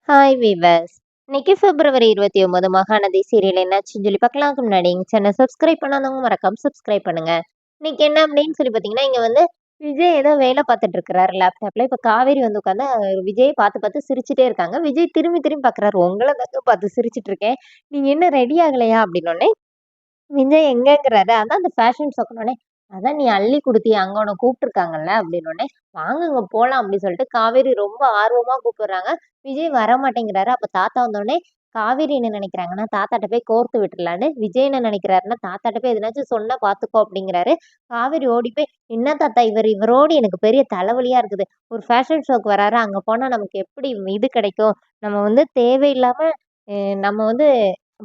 Hi viewers. இன்னைக்கு பிப்ரவரி 29 Mahanadi serial என்னாச்சுன்னு சொல்லி பார்க்கலாம்க்கு முன்னாடி எங்க சேனல் சப்ஸ்கிரைப் பண்ணாதவங்க மறக்காம சப்ஸ்கிரைப் பண்ணுங்க. இன்னைக்கு என்ன அப்படின்னு சொல்லி பார்த்தீங்கன்னா, இங்க வந்து விஜய் ஏதோ வேலை பார்த்துட்டு இருக்கிறாரு லேப்டாப்ல. இப்ப காவேரி வந்து உட்காந்து விஜய் பார்த்து பார்த்து சிரிச்சுட்டே இருக்காங்க. விஜய் திரும்பி திரும்பி பார்க்குறாரு. உங்கள தாங்க பார்த்து சிரிச்சுட்டு இருக்கேன். நீங்க என்ன ரெடி ஆகலையா அப்படின்னோடனே விஜய் எங்கங்கிறாரு. அதான் அந்த ஃபேஷன் ஷோக்குனோனே, அதான் நீ அள்ளி குடுத்தியே அங்க உன்ன கூப்ட்டுருக்காங்கல்ல அப்டின்னோனே, வாங்கங்க போலாம் அப்டி சொல்லிட்டு காவேரி ரொம்ப ஆர்வமா கூப்பிடுறாங்க. விஜய் வரமாட்டேங்கிறாரு. அப்ப தாத்தா வந்தோனே, காவேரி என்ன நெனைக்கிறாங்கன்னா, தாத்தாட்ட போய் கோர்த்து விட்டுறலான்னு, விஜய் என்ன நெனைக்கிறாருன்னா, தாத்தாட்ட போய் எதனாச்சும் சொன்னா பார்த்துக்கோ அப்டிங்கிறாரு. காவேரி ஓடி போய், என்ன தாத்தா இவரோட எனக்கு பெரிய தலைவலியா இருக்குது. ஒரு ஃபேஷன் ஷோக்கு வராரு. அங்க போனா நமக்கு எப்படி இது கிடைக்கும்? நம்ம வந்து தேவையில்லாம அ நம்ம வந்து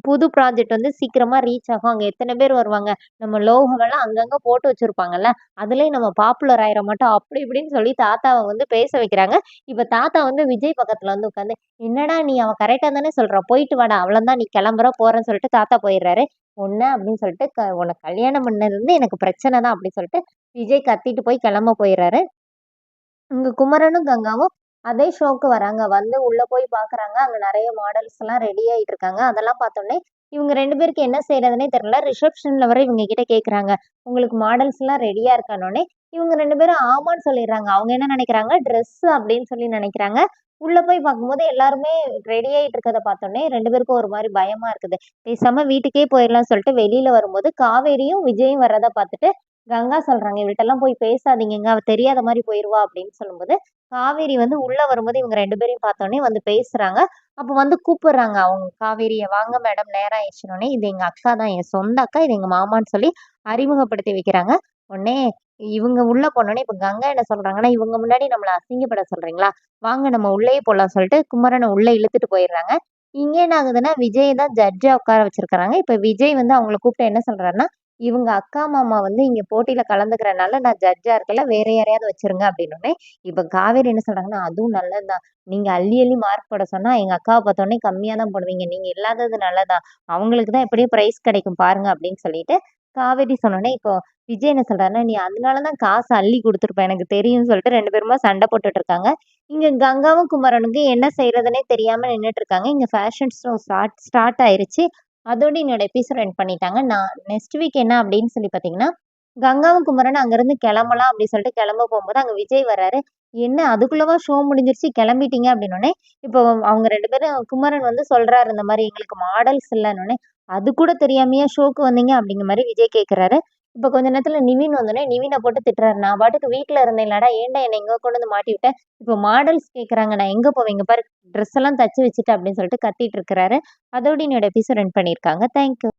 புது ப்ராஜெக்ட் வந்து சீக்கிரமா ரீச் ஆகும். அங்க எத்தன பேர் வருவாங்க? நம்ம லோகோவெல்லாம் அங்கங்க போட்டு வச்சிருப்பாங்கல்ல. அதுலயும் நம்ம பாப்புலர் ஆயிற மாட்டோம். அப்படி இப்படின்னு சொல்லி தாத்தாவ வந்து பேச வைக்கிறாங்க. இப்ப தாத்தா வந்து விஜய் பக்கத்துல வந்து உட்காந்து, "என்னடா நீ அவ கரெக்ட்டா தானே சொல்றா. போயிட்டு வாடா. அவ்வளோதான் நீ கிளம்புற, போறன்னு" சொல்லிட்டு தாத்தா போயிடுறாரு. "உன்ன" அப்படின்னு சொல்லிட்டு, "உன்ன கல்யாணம் பண்ணது வந்து எனக்கு பிரச்சனை தான்" அப்படின்னு சொல்லிட்டு விஜய் கத்திட்டு போய் கிளம்ப போயிடுறாரு. இங்க குமரனும், கங்காவும் அதே ஷோக்கு வராங்க. வந்து உள்ள போய் பார்க்குறாங்க. அங்க நெறைய மாடல்ஸ்லாம் ரெடி ஆயிட்டு இருக்காங்க. அதெல்லாம் பார்த்தோனே, இவங்க 2 பேருக்கு என்ன செய்றதுன்னே தெரியல. ரிசப்ஷன்ல வர இவங்க கிட்ட கேட்குறாங்க. உங்களுக்கு மாடல்ஸ்லாம் ரெடியா இருக்கான்னோனே, இவங்க 2 பேரும் ஆமான்னு சொல்லிடுறாங்க. அவங்க என்ன நெனைக்கிறாங்க, ட்ரெஸ் அப்படின்னு சொல்லி நெனைக்கிறாங்க. உள்ள போய் பார்க்கும்போது எல்லாருமே ரெடி ஆயிட்டு இருக்கத பார்த்தோனே 2 பேருக்கும் ஒரு மாரி பயமா இருக்குது. பேசாம வீட்டுக்கே போயிரலாம்னு சொல்லிட்டு வெளியில வரும்போது, காவேரியும், விஜயும் வர்றத பார்த்துட்டு கங்கா சொல்றாங்க, "இவள்ட்டலாம் போய் பேசாதீங்கங்க. அவ தெரியாத மாரி போயிருவா" அப்படின்னு சொல்லும்போது, காவேரி வந்து உள்ள வரும்போது இவங்க 2 பேரையும் பார்த்தோனே வந்து பேசுறாங்க. அப்ப வந்து கூப்பிடுறாங்க அவங்க காவேரிய, "வாங்க மேடம் நேரம் ஆயிடுச்சுன்னோனே, இது எங்க அக்கா தான். என் சொந்த அக்கா. இது எங்க மாமான்னு" சொல்லி அறிமுகப்படுத்தி வைக்கிறாங்க. உடனே இவங்க உள்ள போனோனே, இப்ப கங்கா என்ன சொல்றாங்கன்னா, "இவங்க முன்னாடி நம்மள அசிங்கப்பட சொல்றீங்களா? வாங்க நம்ம உள்ளயே போலாம்" சொல்லிட்டு குமரன உள்ள இழுத்துட்டு போயிடுறாங்க. இங்க என்ன ஆகுதுன்னா, விஜய தான் ஜட்ஜா உட்கார வச்சிருக்காங்க. இப்ப விஜய் வந்து அவங்கள கூப்பிட்டு என்ன சொல்றாருன்னா, இவங்க அக்கா, மாமா வந்து இங்க போட்டியில கலந்துக்கிறனால நான் ஜட்ஜா இருக்கல. வேற யாரையாவது வச்சுருங்க அப்டின்னோனே, இப்ப காவேரி என்ன சொல்றாங்கன்னா, அதுவும் நல்லதுதான். நீங்க அள்ளி அள்ளி மார்க் போட சொன்னா, எங்க அக்காவ பார்த்தோனே கம்மியா தான் போடுவீங்க. நீங்க இல்லாதது நல்லதுதான். அவங்களுக்கு தான் எப்படியும் பிரைஸ் கிடைக்கும் பாருங்க அப்டின்னு சொல்லிட்டு, காவேரி சொன்னோனே, இப்போ விஜய் என்ன சொல்றாருன்னா, நீ அதனால தான் காசு அள்ளி குடுத்துருப்ப. எனக்கு தெரியும்னு சொல்லிட்டு 2 பேருமா சண்டை போட்டுட்டு இருக்காங்க. இங்க கங்காவும், குமரனுக்கும் என்ன செய்றதுன்னே தெரியாம நின்னுட்டு இருக்காங்க. இங்க ஃபேஷன் ஷோ ஸ்டார்ட் ஸ்டார்ட் ஆயிருச்சு. அதோட என்னோட எபிசோட் எண்ட் பண்ணிட்டாங்க. நான் நெக்ஸ்ட் வீக் என்ன அப்படின்னு சொல்லி பார்த்தீங்கன்னா, கங்காவும், குமரனும் அங்கருந்து கிளம்பலாம் அப்படின்னு சொல்லிட்டு கிளம்ப போம்போது, அங்க விஜய் வராரு. "என்ன அதுக்குள்ளவா ஷோ முடிஞ்சிருச்சு கிளம்பிட்டீங்க?" அப்படின்னோனே, இப்போ அவங்க 2 பேரும் குமரன் வந்து சொல்றாரு இந்த மாரி, "எங்களுக்கு மாடல்ஸ் இல்லன்னோனே." "அது கூட தெரியாமயா ஷோக்கு வந்தீங்க?" அப்படிங்கிற மாரி விஜய் கேட்கறாரு. இப்ப கொஞ்ச நேரத்துல நிவின் வந்தோனே, நிவின போட்டு திட்டுறாரு. "நான் பாட்டுக்கு வீட்ல இருந்தேன்லடா, ஏன்டா என்ன இங்க கொண்டு வந்து மாட்டி விட்ட? இப்போ மாடல்ஸ் கேட்கறாங்க. நான் எங்க போவேன்? இங்க பாரு ட்ரெஸ் எல்லாம் தச்சு வச்சுட்டேன்." அப்படின்னு சொல்லிட்டு கத்திட்டு இருக்கிறாரு. அதோட என்னோட எபிசோட் எண்ட் பண்ணியிருக்காங்க. Thank you.